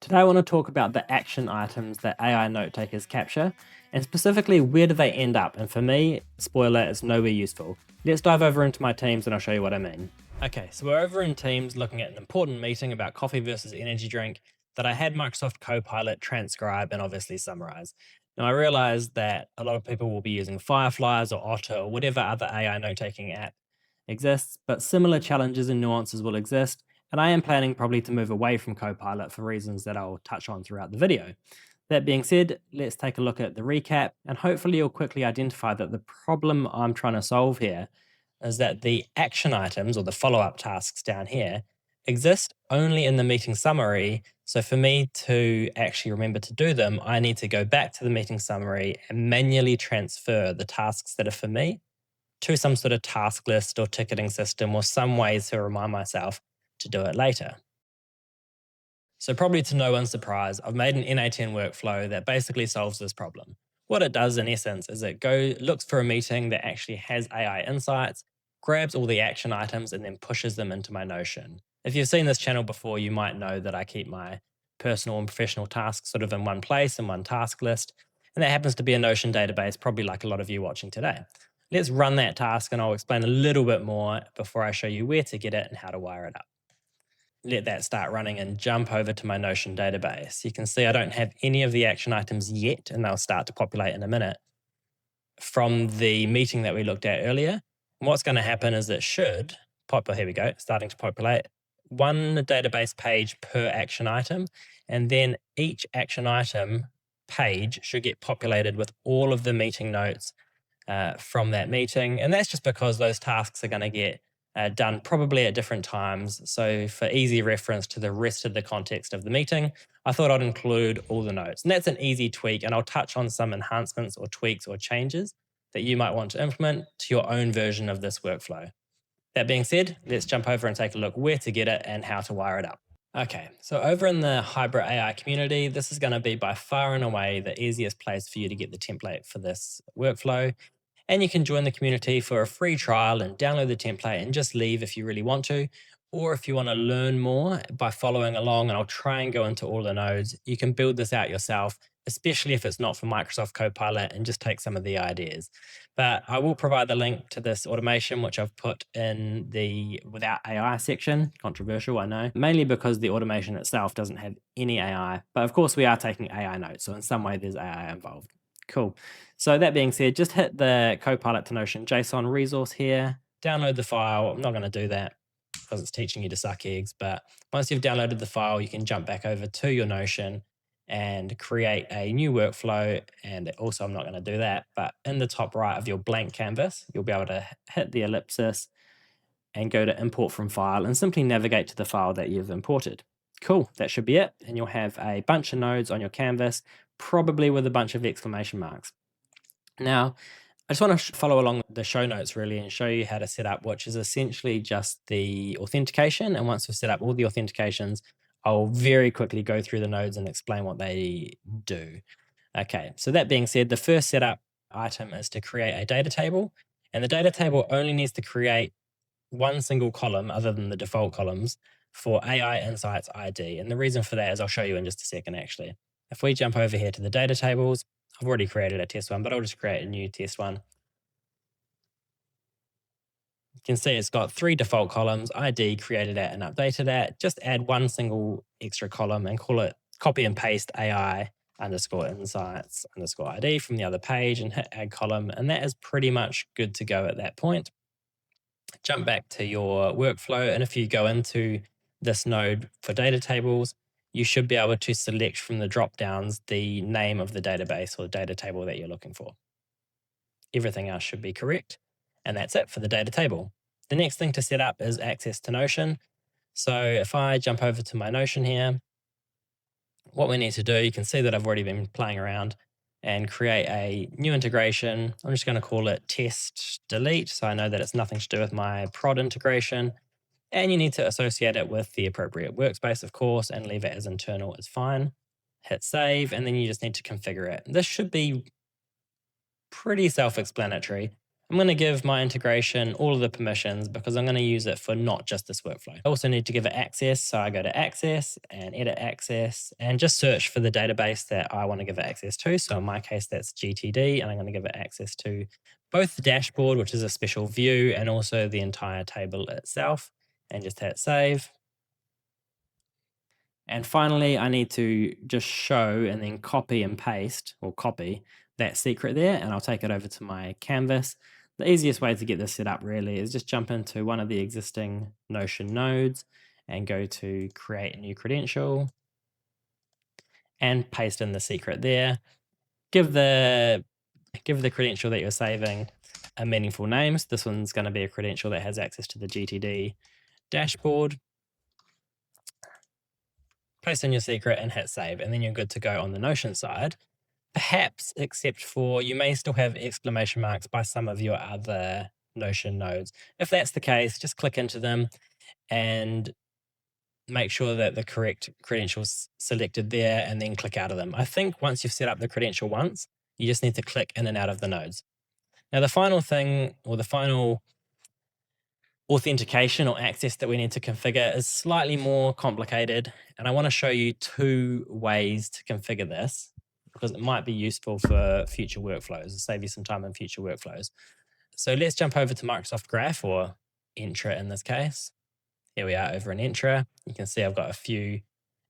Today I want to talk about the action items that AI note takers capture, and specifically where do they end up, and for me, spoiler, it's nowhere useful. Let's dive over into my Teams and I'll show you what I mean. Okay, so we're over in Teams looking at an important meeting about coffee versus energy drink that I had Microsoft Copilot transcribe and obviously summarize. Now I realized that a lot of people will be using Fireflies or Otter or whatever other AI note-taking app exists, but similar challenges and nuances will exist, and I am planning probably to move away from Copilot for reasons that I'll touch on throughout the video. That being said, let's take a look at the recap, and hopefully you'll quickly identify that the problem I'm trying to solve here is that the action items or the follow-up tasks down here exist only in the meeting summary. So for me to actually remember to do them, I need to go back to the meeting summary and manually transfer the tasks that are for me to some sort of task list or ticketing system or some ways to remind myself to do it later. So probably to no one's surprise, I've made an N8N workflow that basically solves this problem. What it does in essence is it looks for a meeting that actually has AI insights, grabs all the action items and then pushes them into my Notion. If you've seen this channel before, you might know that I keep my personal and professional tasks sort of in one place in one task list. And that happens to be a Notion database, probably like a lot of you watching today. Let's run that task and I'll explain a little bit more before I show you where to get it and how to wire it up. Let that start running and jump over to my Notion database. You can see I don't have any of the action items yet, and they'll start to populate in a minute from the meeting that we looked at earlier. And what's going to happen is it should here we go, starting to populate one database page per action item. And then each action item page should get populated with all of the meeting notes from that meeting. And that's just because those tasks are going to get done probably at different times. So for easy reference to the rest of the context of the meeting, I thought I'd include all the notes. And that's an easy tweak. And I'll touch on some enhancements or tweaks or changes that you might want to implement to your own version of this workflow. That being said, let's jump over and take a look where to get it and how to wire it up. Okay, so over in the Hybrid AI community, this is going to be by far and away the easiest place for you to get the template for this workflow. And you can join the community for a free trial and download the template and just leave if you really want to. Or if you want to learn more by following along, and I'll try and go into all the nodes, you can build this out yourself, especially if it's not for Microsoft Copilot, and just take some of the ideas. But I will provide the link to this automation, which I've put in the without AI section. Controversial, I know, mainly because the automation itself doesn't have any AI. But of course, we are taking AI notes. So in some way, there's AI involved. Cool. So that being said, just hit the Copilot to Notion JSON resource here, download the file. I'm not going to do that because it's teaching you to suck eggs. But once you've downloaded the file, you can jump back over to your Notion and create a new workflow. And also, I'm not going to do that. But in the top right of your blank canvas, you'll be able to hit the ellipsis and go to import from file and simply navigate to the file that you've imported. Cool, that should be it. And you'll have a bunch of nodes on your canvas, probably with a bunch of exclamation marks. Now, I just want to follow along the show notes really and show you how to set up, which is essentially just the authentication. And once we've set up all the authentications, I'll very quickly go through the nodes and explain what they do. Okay, so that being said, the first setup item is to create a data table. And the data table only needs to create one single column other than the default columns for AI Insights ID. And the reason for that is I'll show you in just a second, actually. If we jump over here to the data tables, I've already created a test one, but I'll just create a new test one. You can see it's got 3 default columns, ID, created at, and updated at. Just add one single extra column and call it copy and paste AI underscore insights underscore ID from the other page and hit add column. And that is pretty much good to go at that point. Jump back to your workflow. And if you go into this node for data tables, you should be able to select from the drop downs the name of the database or data table that you're looking for. Everything else should be correct. And that's it for the data table. The next thing to set up is access to Notion. So if I jump over to my Notion here, what we need to do, you can see that I've already been playing around and create a new integration. I'm just going to call it test delete. So I know that it's nothing to do with my prod integration. And you need to associate it with the appropriate workspace, of course, and leave it as internal is fine. Hit save, and then you just need to configure it. This should be pretty self-explanatory. I'm going to give my integration all of the permissions because I'm going to use it for not just this workflow. I also need to give it access. So I go to access and edit access and just search for the database that I want to give it access to. So in my case, that's GTD, and I'm going to give it access to both the dashboard, which is a special view, and also the entire table itself, and just hit save. And finally, I need to just show and then copy and paste, or copy that secret there, and I'll take it over to my canvas. The easiest way to get this set up really is just jump into one of the existing Notion nodes and go to create a new credential and paste in the secret there. Give the credential that you're saving a meaningful name. So this one's going to be a credential that has access to the GTD dashboard. Paste in your secret and hit save, and then you're good to go on the Notion side. Perhaps, except for you may still have exclamation marks by some of your other Notion nodes. If that's the case, just click into them and make sure that the correct credential's selected there, and then click out of them. I think once you've set up the credential once, you just need to click in and out of the nodes. Now, the final thing, or the final authentication or access that we need to configure is slightly more complicated. And I want to show you 2 ways to configure this because it might be useful for future workflows, save you some time in future workflows. So let's jump over to Microsoft Graph, or Entra in this case. Here we are over in Entra. You can see I've got a few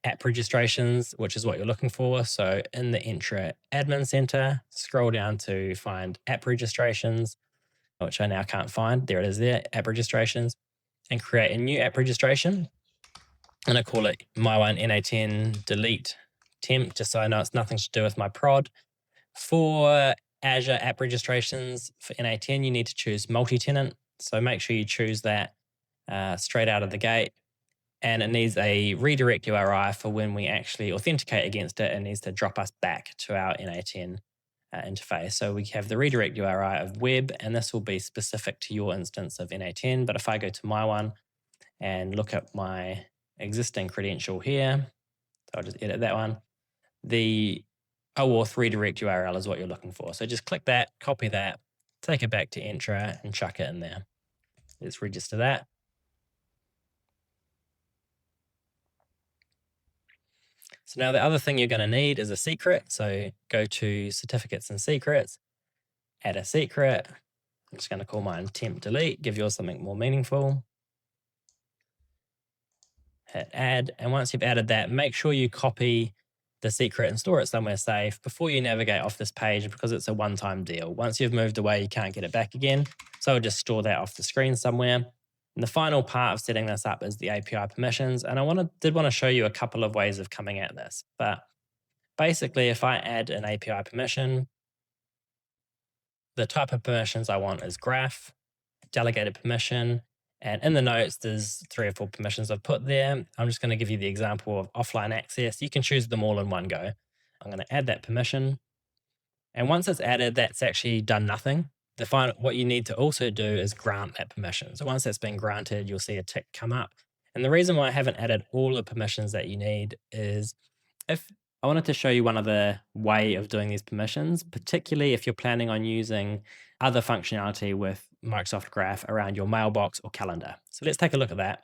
app registrations, which is what you're looking for. So in the Entra Admin Center, scroll down to find app registrations, which I now can't find. There it is there, app registrations, and create a new app registration. And I call it my one NA10 delete temp, just so I know it's nothing to do with my prod. For Azure app registrations for NA10, you need to choose multi-tenant. So make sure you choose that straight out of the gate. And it needs a redirect URI for when we actually authenticate against it. It needs to drop us back to our NA10 interface. So we have the redirect URI of web, and this will be specific to your instance of NA10. But if I go to my one and look at my existing credential here, so I'll just edit that one, the OAuth redirect URL is what you're looking for. So just click that, copy that, take it back to Entra and chuck it in there. Let's register that. So now the other thing you're going to need is a secret. So go to certificates and secrets, add a secret. I'm just going to call mine temp delete, give yours something more meaningful. Hit add. And once you've added that, make sure you copy the secret and store it somewhere safe before you navigate off this page, because it's a one-time deal. Once you've moved away, you can't get it back again. So I'll just store that off the screen somewhere. And the final part of setting this up is the API permissions. And I did want to show you a couple of ways of coming at this. But basically, if I add an API permission, the type of permissions I want is graph, delegated permission, and in the notes, there's 3 or 4 permissions I've put there. I'm just going to give you the example of offline access. You can choose them all in one go. I'm going to add that permission. And once it's added, that's actually done nothing. What you need to also do is grant that permission. So once that's been granted, you'll see a tick come up. And the reason why I haven't added all the permissions that you need is if I wanted to show you one other way of doing these permissions, particularly if you're planning on using other functionality with Microsoft Graph around your mailbox or calendar. So let's take a look at that.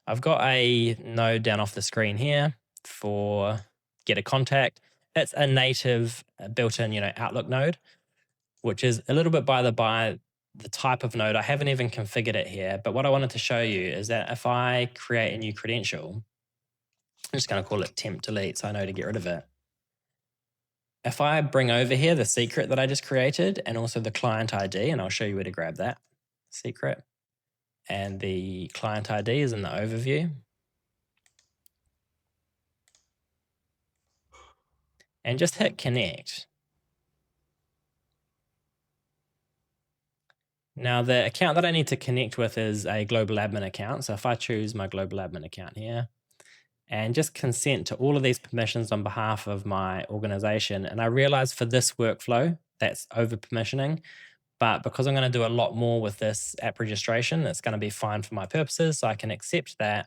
I've got a node down off the screen here for get a contact. It's a native built-in, Outlook node, which is a little bit by the type of node. I haven't even configured it here, but what I wanted to show you is that if I create a new credential, I'm just going to call it temp delete so I know to get rid of it. If I bring over here the secret that I just created and also the client ID, and I'll show you where to grab that secret, and the client ID is in the overview. And just hit connect. Now the account that I need to connect with is a global admin account. So if I choose my global admin account here and just consent to all of these permissions on behalf of my organization, and I realize for this workflow, that's over permissioning, but because I'm going to do a lot more with this app registration, it's going to be fine for my purposes. So I can accept that.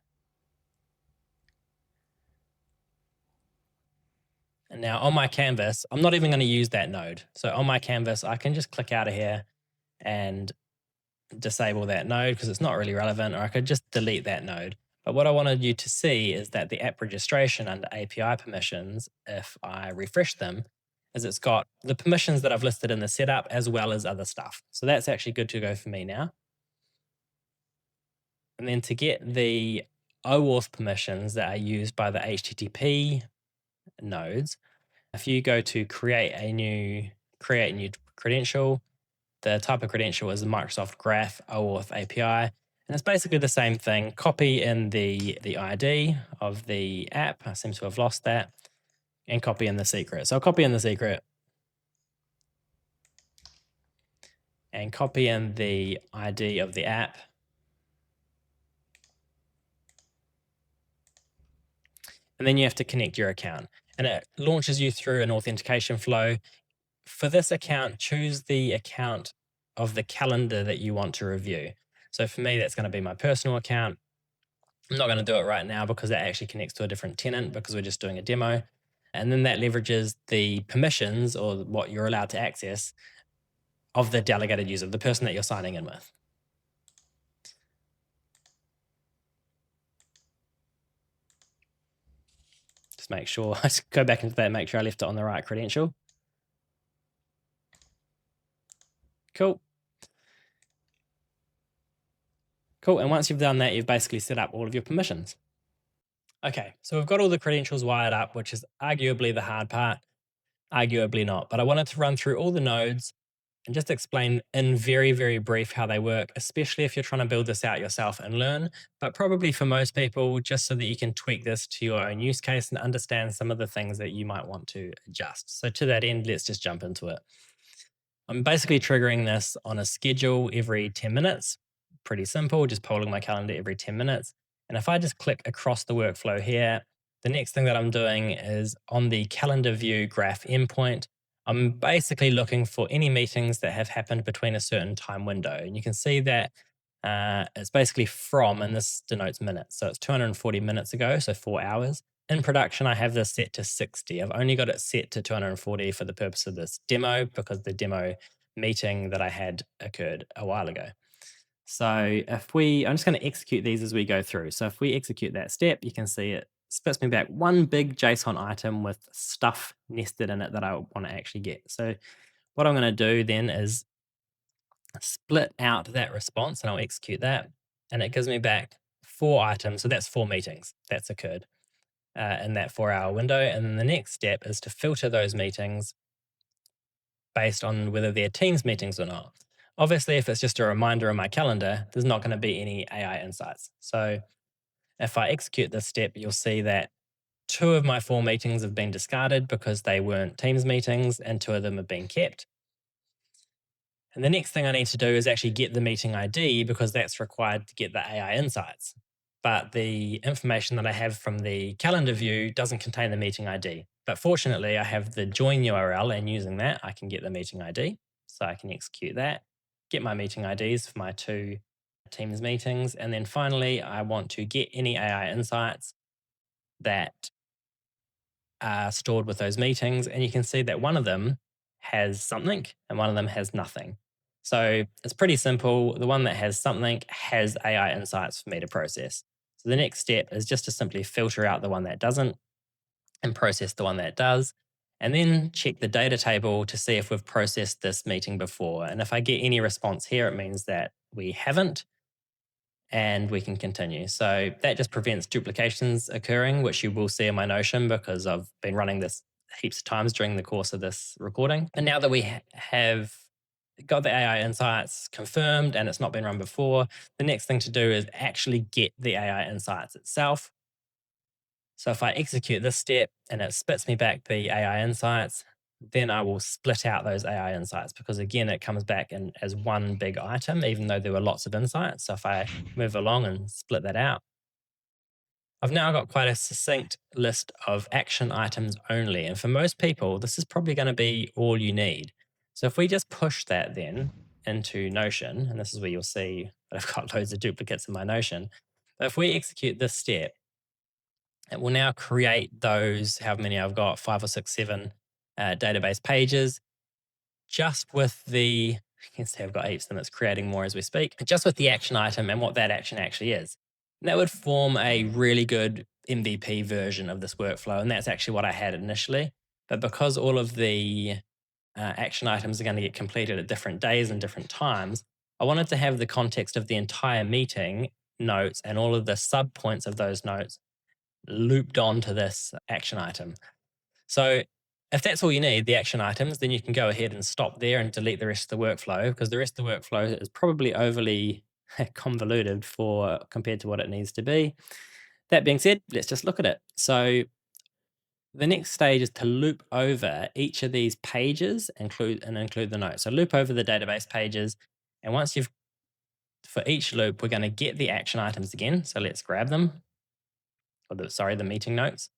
And now on my canvas, I'm not even going to use that node. So on my canvas, I can just click out of here and disable that node because it's not really relevant, or I could just delete that node. But what I wanted you to see is that the app registration under API permissions, if I refresh them, is it's got the permissions that I've listed in the setup as well as other stuff. So that's actually good to go for me now. And then to get the OAuth permissions that are used by the HTTP nodes, if you go to create a new credential, the type of credential is the Microsoft Graph OAuth API. And it's basically the same thing. Copy in the ID of the app. I seem to have lost that. And copy in the secret. So I'll copy in the secret and copy in the ID of the app. And then you have to connect your account. And it launches you through an authentication flow. For this account, choose the account of the calendar that you want to review. So for me, that's going to be my personal account. I'm not going to do it right now because that actually connects to a different tenant because we're just doing a demo. And then that leverages the permissions or what you're allowed to access of the delegated user, the person that you're signing in with. Just make sure, I just go back into that, make sure I left it on the right credential. Cool. Cool. And once you've done that, you've basically set up all of your permissions. Okay, so we've got all the credentials wired up, which is arguably the hard part, arguably not. But I wanted to run through all the nodes and just explain in very, very brief how they work, especially if you're trying to build this out yourself and learn. But probably for most people, just so that you can tweak this to your own use case and understand some of the things that you might want to adjust. So to that end, let's just jump into it. I'm basically triggering this on a schedule every 10 minutes. Pretty simple, just polling my calendar every 10 minutes. And if I just click across the workflow here, the next thing that I'm doing is on the calendar view graph endpoint, I'm basically looking for any meetings that have happened between a certain time window. And you can see that it's basically from, and this denotes minutes. So it's 240 minutes ago, so 4 hours. In production, I have this set to 60. I've only got it set to 240 for the purpose of this demo because the demo meeting that I had occurred a while ago. So I'm just going to execute these as we go through. So if we execute that step, you can see it spits me back one big JSON item with stuff nested in it that I want to actually get. So what I'm going to do then is split out that response and I'll execute that. And it gives me back 4 items. So that's 4 meetings that's occurred in that 4-hour window. And then the next step is to filter those meetings based on whether they're Teams meetings or not. Obviously, if it's just a reminder on my calendar, there's not going to be any AI insights. So if I execute this step, you'll see that 2 of my 4 meetings have been discarded because they weren't Teams meetings and 2 of them have been kept. And the next thing I need to do is actually get the meeting ID because that's required to get the AI insights. But the information that I have from the calendar view doesn't contain the meeting ID. But fortunately, I have the join URL, and using that, I can get the meeting ID. So I can execute that, get my meeting IDs for my 2 Teams meetings. And then finally, I want to get any AI insights that are stored with those meetings. And you can see that one of them has something and one of them has nothing. So it's pretty simple. The one that has something has AI insights for me to process. So the next step is just to simply filter out the one that doesn't and process the one that does. And then check the data table to see if we've processed this meeting before. And if I get any response here, it means that we haven't and we can continue. So that just prevents duplications occurring, which you will see in my Notion because I've been running this heaps of times during the course of this recording. And now that we have got the AI insights confirmed and it's not been run before, the next thing to do is actually get the AI insights itself. So if I execute this step and it spits me back the AI insights, then I will split out those AI insights because again, it comes back in as one big item, even though there were lots of insights. So if I move along and split that out, I've now got quite a succinct list of action items only. And for most people, this is probably going to be all you need. So if we just push that then into Notion, and this is where you'll see that I've got loads of duplicates in my Notion. But if we execute this step, It will now create those, however many I've got, 5 or 6, 7 database pages, just with the, you can see I've got heaps of them, it's creating more as we speak, just with the action item and what that action actually is. And that would form a really good MVP version of this workflow. And that's actually what I had initially. But because all of the action items are going to get completed at different days and different times, I wanted to have the context of the entire meeting notes and all of the sub points of those notes looped onto this action item. So if that's all you need, the action items, then you can go ahead and stop there and delete the rest of the workflow, because the rest of the workflow is probably overly convoluted for compared to what it needs to be. That being said, let's just look at it. So the next stage is to loop over each of these pages, include the notes. So loop over the database pages. And once you've, for each loop, we're going to get the action items again. So let's grab them, or the meeting notes.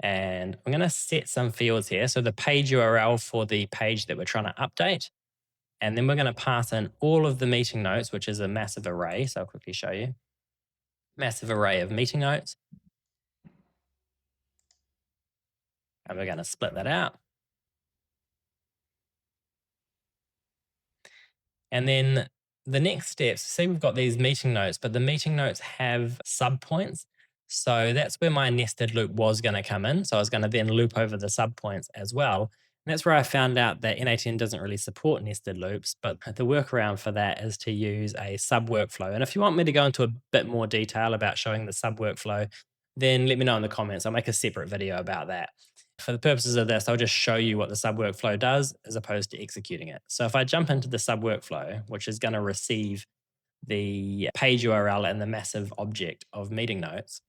And I'm going to set some fields here. So the page URL for the page that we're trying to update. And then we're going to pass in all of the meeting notes, which is a massive array. So I'll quickly show you. Massive array of meeting notes. And we're going to split that out. And then the next steps, see, we've got these meeting notes, but the meeting notes have subpoints. So that's where my nested loop was going to come in. So I was going to then loop over the subpoints as well. And that's where I found out that N18 doesn't really support nested loops, but the workaround for that is to use a sub workflow. And if you want me to go into a bit more detail about showing the sub workflow, then let me know in the comments. I'll make a separate video about that. For the purposes of this, I'll just show you what the sub workflow does as opposed to executing it. So if I jump into the sub workflow, which is going to receive the page URL and the massive object of meeting notes,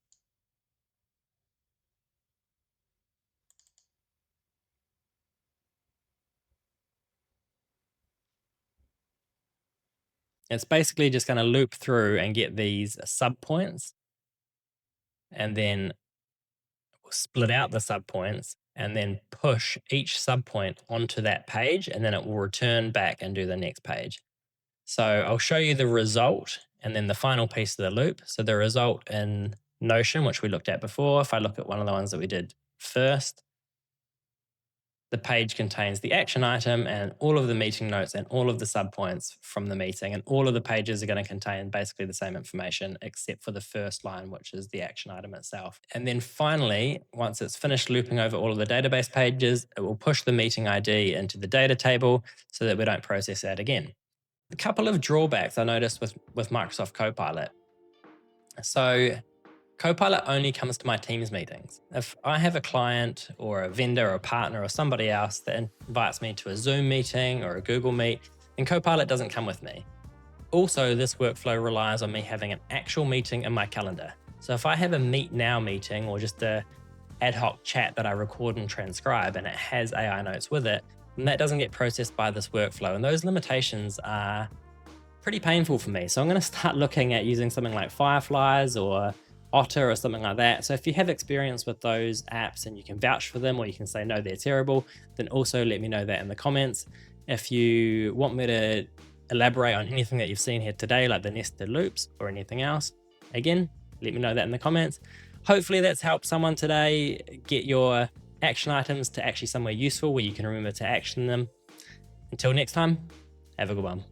it's basically just going to loop through and get these sub points, and then split out the sub points and then push each sub point onto that page, and then it will return back and do the next page. So I'll show you the result and then the final piece of the loop. So the result in Notion, which we looked at before, if I look at one of the ones that we did first, the page contains the action item and all of the meeting notes and all of the subpoints from the meeting. And all of the pages are going to contain basically the same information, except for the first line, which is the action item itself. And then finally, once it's finished looping over all of the database pages, it will push the meeting ID into the data table so that we don't process that again. A couple of drawbacks I noticed with Microsoft Copilot. So Copilot only comes to my Teams meetings. If I have a client or a vendor or a partner or somebody else that invites me to a Zoom meeting or a Google Meet, then Copilot doesn't come with me. Also, this workflow relies on me having an actual meeting in my calendar. So if I have a Meet Now meeting or just a ad hoc chat that I record and transcribe and it has AI notes with it, and that doesn't get processed by this workflow. And those limitations are pretty painful for me. So I'm going to start looking at using something like Fireflies or Otter or something like that. So if you have experience with those apps and you can vouch for them, or you can say, no, they're terrible, then also let me know that in the comments. If you want me to elaborate on anything that you've seen here today, like the nested loops or anything else, again, let me know that in the comments. Hopefully that's helped someone today get your action items to actually somewhere useful where you can remember to action them. Until next time, have a good one.